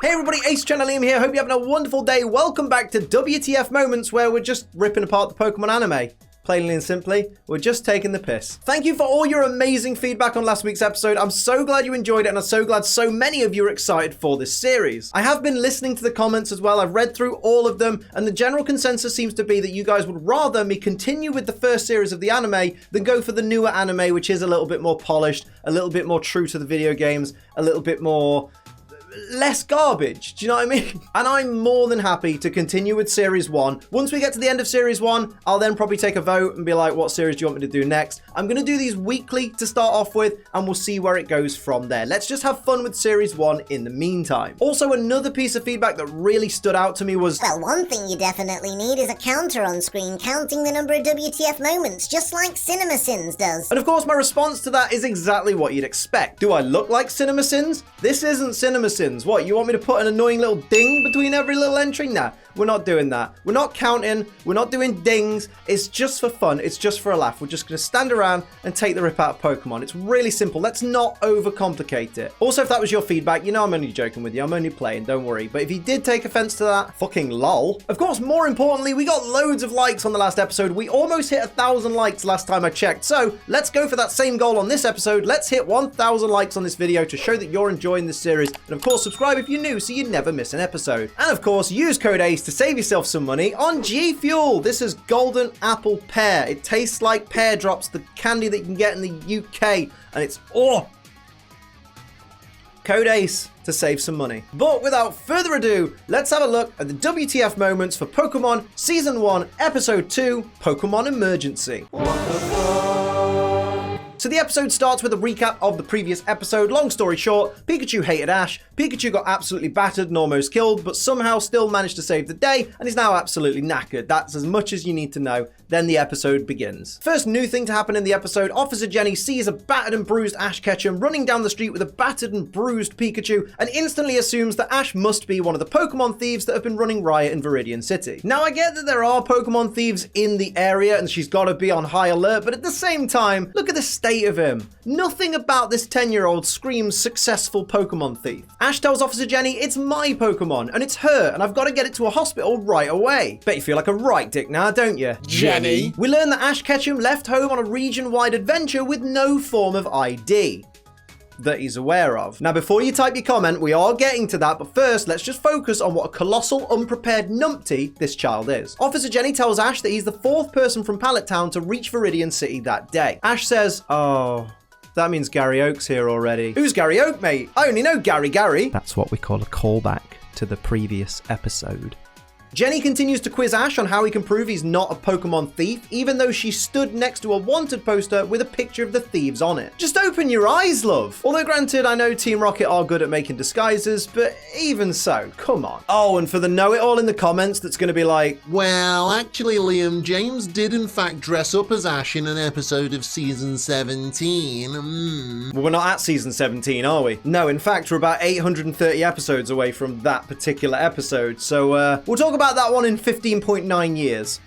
Hey everybody, Ace Channel Liam here. Hope you're having a wonderful day. Welcome back to WTF Moments, where we're just ripping apart the Pokemon anime. Plainly and simply, we're just taking the piss. Thank you for all your amazing feedback on last week's episode. I'm so glad you enjoyed it, and I'm so glad so many of you are excited for this series. I have been listening to the comments as well. I've read through all of them, and the general consensus seems to be that you guys would rather me continue with the first series of the anime than go for the newer anime, which is a little bit more polished, a little bit more true to the video games, a little bit more less garbage. Do you know what I mean? And I'm more than happy to continue with series 1. Once we get to the end of series 1, I'll then probably take a vote and be like, what series do you want me to do next? I'm going to do these weekly to start off with, and we'll see where it goes from there. Let's just have fun with series 1 in the meantime. Also, another piece of feedback that really stood out to me was, well, one thing you definitely need is a counter on screen counting the number of WTF moments, just like CinemaSins does. And of course, my response to that is exactly what you'd expect. Do I look like CinemaSins? This isn't CinemaSins. What, you want me to put an annoying little ding between every little entry? Nah, we're not doing that. We're not counting. We're not doing dings. It's just for fun. It's just for a laugh. We're just going to stand around and take the rip out of Pokemon. It's really simple. Let's not overcomplicate it. Also, if that was your feedback, you know I'm only joking with you. I'm only playing, don't worry. But if you did take offense to that, fucking lol. Of course, more importantly, we got loads of likes on the last episode. We almost hit 1,000 likes last time I checked. So let's go for that same goal on this episode. Let's hit 1,000 likes on this video to show that you're enjoying this series. And of course, subscribe if you're new so you never miss an episode. And of course, use code ACE to save yourself some money on G Fuel. This is Golden Apple Pear. It tastes like pear drops, the candy that you can get in the UK. And it's, oh, code ACE to save some money. But without further ado, let's have a look at the WTF moments for Pokemon Season 1, Episode 2, Pokemon Emergency. So the episode starts with a recap of the previous episode. Long story short, Pikachu hated Ash. Pikachu got absolutely battered and almost killed, but somehow still managed to save the day and is now absolutely knackered. That's as much as you need to know. Then the episode begins. First new thing to happen in the episode, Officer Jenny sees a battered and bruised Ash Ketchum running down the street with a battered and bruised Pikachu and instantly assumes that Ash must be one of the Pokemon thieves that have been running riot in Viridian City. Now I get that there are Pokemon thieves in the area and she's got to be on high alert, but at the same time, look at the state of him. Nothing about this 10-year-old screams successful Pokemon thief. Ash tells Officer Jenny it's my Pokemon and it's her and I've got to get it to a hospital right away. Bet you feel like a right dick now, don't you? Jenny. We learn that Ash Ketchum left home on a region-wide adventure with no form of ID that he's aware of. Now, before you type your comment, we are getting to that, but first, let's just focus on what a colossal, unprepared numpty this child is. Officer Jenny tells Ash that he's the 4th person from Pallet Town to reach Viridian City that day. Ash says, oh, that means Gary Oak's here already. Who's Gary Oak, mate? I only know Gary. That's what we call a callback to the previous episode. Jenny continues to quiz Ash on how he can prove he's not a Pokemon thief, even though she stood next to a wanted poster with a picture of the thieves on it. Just open your eyes, love. Although granted, I know Team Rocket are good at making disguises, but even so, come on. Oh, and for the know-it-all in the comments that's going to be like, well, actually, Liam, James did in fact dress up as Ash in an episode of Season 17. Well, we're not at Season 17, are we? No, in fact, we're about 830 episodes away from that particular episode, so we'll talk about that one in 15.9 years.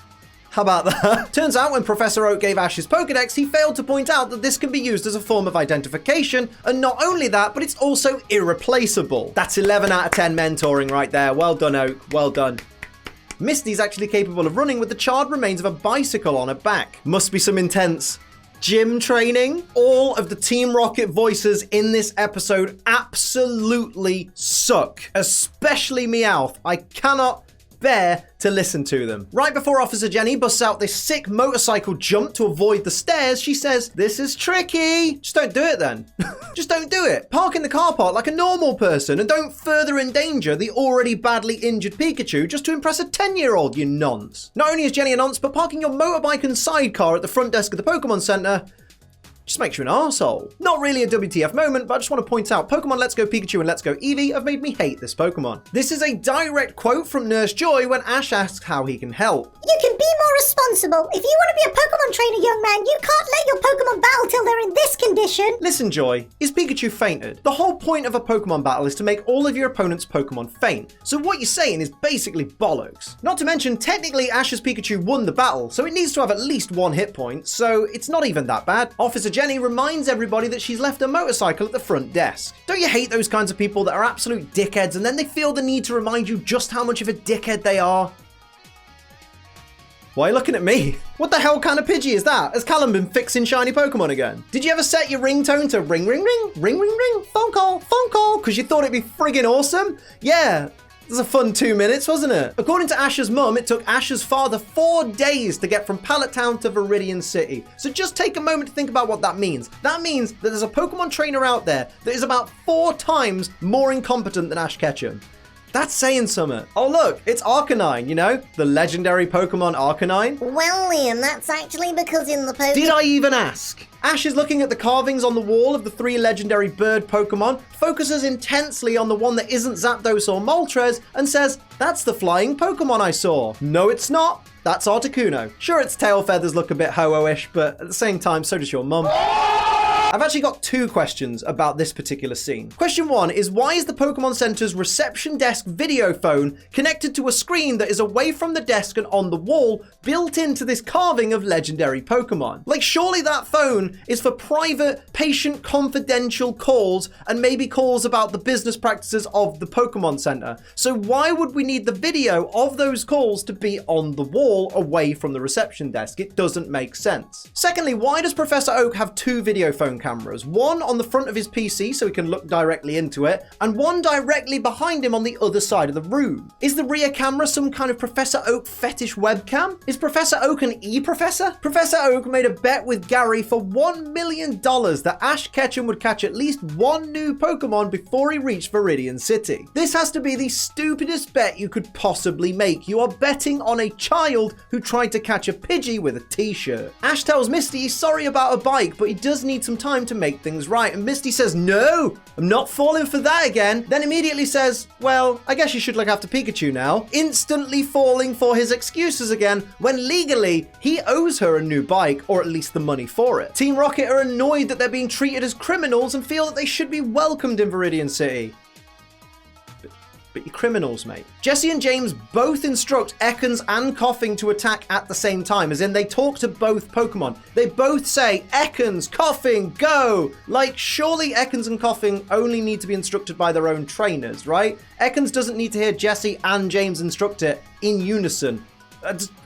How about that? Turns out when Professor Oak gave Ash his Pokedex, he failed to point out that this can be used as a form of identification, and not only that, but it's also irreplaceable. That's 11 out of 10 mentoring right there. Well done, Oak. Well done. Misty's actually capable of running with the charred remains of a bicycle on her back. Must be some intense gym training. All of the Team Rocket voices in this episode absolutely suck, especially Meowth. I cannot bear to listen to them. Right before Officer Jenny busts out this sick motorcycle jump to avoid the stairs, she says, this is tricky. Just don't do it then. Just don't do it. Park in the car park like a normal person and don't further endanger the already badly injured Pikachu just to impress a 10-year-old, you nonce. Not only is Jenny a nonce, but parking your motorbike and sidecar at the front desk of the Pokemon Center just makes you an arsehole. Not really a WTF moment, but I just want to point out Pokemon Let's Go Pikachu and Let's Go Eevee have made me hate this Pokemon. This is a direct quote from Nurse Joy when Ash asks how he can help. You can be more responsible. If you want to be a Pokemon trainer, young man, you can't let your Pokemon battle till they're in this condition. Listen, Joy, is Pikachu fainted? The whole point of a Pokemon battle is to make all of your opponent's Pokemon faint. So what you're saying is basically bollocks. Not to mention, technically Ash's Pikachu won the battle, so it needs to have at least 1 hit point, so it's not even that bad. Officer Jenny reminds everybody that she's left her motorcycle at the front desk. Don't you hate those kinds of people that are absolute dickheads and then they feel the need to remind you just how much of a dickhead they are? Why are you looking at me? What the hell kind of Pidgey is that? Has Callum been fixing shiny Pokemon again? Did you ever set your ringtone to ring, ring, ring, ring, ring, ring, phone call, because you thought it'd be friggin' awesome? Yeah. It was a fun 2 minutes, wasn't it? According to Ash's mum, it took Ash's father 4 days to get from Pallet Town to Viridian City. So just take a moment to think about what that means. That means that there's a Pokemon trainer out there that is about 4 times more incompetent than Ash Ketchum. That's saying something. Oh look, it's Arcanine, you know? The legendary Pokemon Arcanine. Well, Liam, that's actually because in the Did I even ask? Ash is looking at the carvings on the wall of the 3 legendary bird Pokemon, focuses intensely on the one that isn't Zapdos or Moltres, and says, "That's the flying Pokemon I saw." No, it's not. That's Articuno. Sure, its tail feathers look a bit ho-oh-ish, but at the same time, so does your mum. I've actually got 2 questions about this particular scene. Question 1 is, why is the Pokemon Center's reception desk video phone connected to a screen that is away from the desk and on the wall, built into this carving of legendary Pokemon? Like, surely that phone is for private, patient, confidential calls and maybe calls about the business practices of the Pokemon Center. So why would we need the video of those calls to be on the wall away from the reception desk? It doesn't make sense. Secondly, why does Professor Oak have 2 video phone cameras? One on the front of his PC so he can look directly into it, and one directly behind him on the other side of the room. Is the rear camera some kind of Professor Oak fetish webcam? Is Professor Oak an E-Professor? Professor Oak made a bet with Gary for $1 million that Ash Ketchum would catch at least 1 new Pokemon before he reached Viridian City. This has to be the stupidest bet you could possibly make. You are betting on a child who tried to catch a Pidgey with a t-shirt. Ash tells Misty he's sorry about a bike, but he does need some time to make things right, and Misty says, "No, I'm not falling for that again," then immediately says, "Well, I guess you should look after Pikachu now," instantly falling for his excuses again, when legally he owes her a new bike, or at least the money for it. Team Rocket are annoyed that they're being treated as criminals and feel that they should be welcomed in Viridian City. But you're criminals, mate. Jesse and James both instruct Ekans and Coughing to attack at the same time, as in they talk to both Pokemon. They both say, "Ekans, Coughing, go!" Like, surely Ekans and Coughing only need to be instructed by their own trainers, right? Ekans doesn't need to hear Jesse and James instruct it in unison.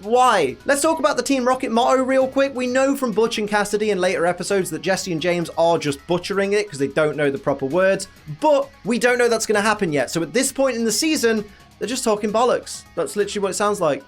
Why? Let's talk about the Team Rocket motto real quick. We know from Butch and Cassidy in later episodes that Jesse and James are just butchering it because they don't know the proper words, but we don't know that's going to happen yet. So at this point in the season, they're just talking bollocks. That's literally what it sounds like.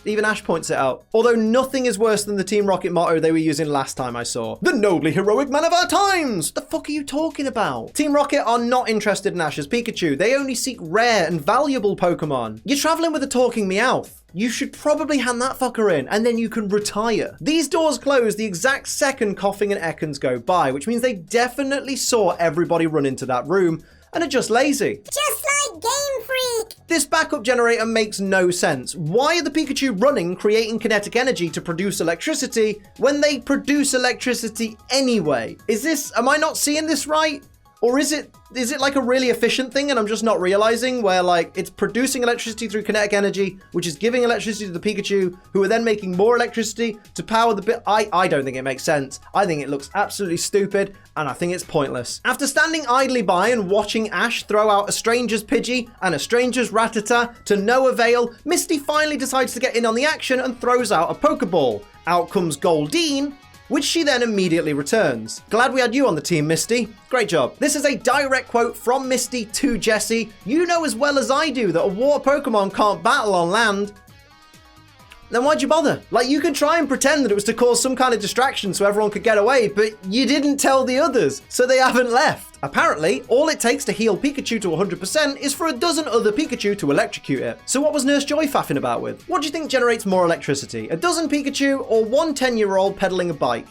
Even Ash points it out. Although nothing is worse than the Team Rocket motto they were using last time I saw. "The nobly heroic man of our times!" The fuck are you talking about? Team Rocket are not interested in Ash's Pikachu. They only seek rare and valuable Pokemon. You're traveling with a talking Meowth. You should probably hand that fucker in, and then you can retire. These doors close the exact second Coughing and Ekans go by, which means they definitely saw everybody run into that room, and are just lazy. Just like Game Freak! This backup generator makes no sense. Why are the Pikachu running, creating kinetic energy to produce electricity, when they produce electricity anyway? Am I not seeing this right? Or is it like a really efficient thing and I'm just not realizing, where like it's producing electricity through kinetic energy, which is giving electricity to the Pikachu, who are then making more electricity to power the bit? I don't think it makes sense. I think it looks absolutely stupid, and I think it's pointless. After standing idly by and watching Ash throw out a stranger's Pidgey and a stranger's Rattata to no avail, Misty finally decides to get in on the action and throws out a Pokeball. Out comes Goldeen, which she then immediately returns. "Glad we had you on the team, Misty. Great job." This is a direct quote from Misty to Jessie. "You know as well as I do that a water Pokemon can't battle on land." Then why'd you bother? Like, you could try and pretend that it was to cause some kind of distraction so everyone could get away, but you didn't tell the others, so they haven't left. Apparently, all it takes to heal Pikachu to 100% is for a dozen other Pikachu to electrocute it. So what was Nurse Joy faffing about with? What do you think generates more electricity? A dozen Pikachu or one 10-year-old pedaling a bike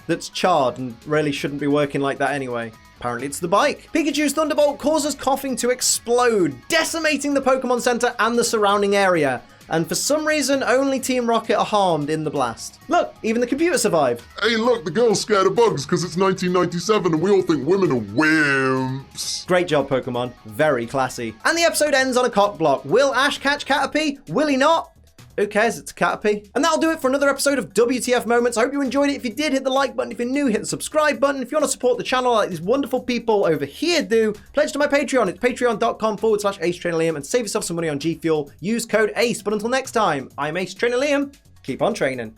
that's charred and really shouldn't be working like that anyway? Apparently it's the bike. Pikachu's Thunderbolt causes Coughing to explode, decimating the Pokemon Center and the surrounding area. And for some reason, only Team Rocket are harmed in the blast. Look, even the computer survived. "Hey, look, the girl's scared of bugs because it's 1997 and we all think women are wimps." Great job, Pokemon. Very classy. And the episode ends on a cock block. Will Ash catch Caterpie? Will he not? Who cares? It's a Caterpie. And that'll do it for another episode of WTF Moments. I hope you enjoyed it. If you did, hit the like button. If you're new, hit the subscribe button. If you want to support the channel like these wonderful people over here do, pledge to my Patreon. It's patreon.com/AceTrainerLiam and save yourself some money on G Fuel. Use code ACE. But until next time, I'm Ace Trainer Liam. Keep on training.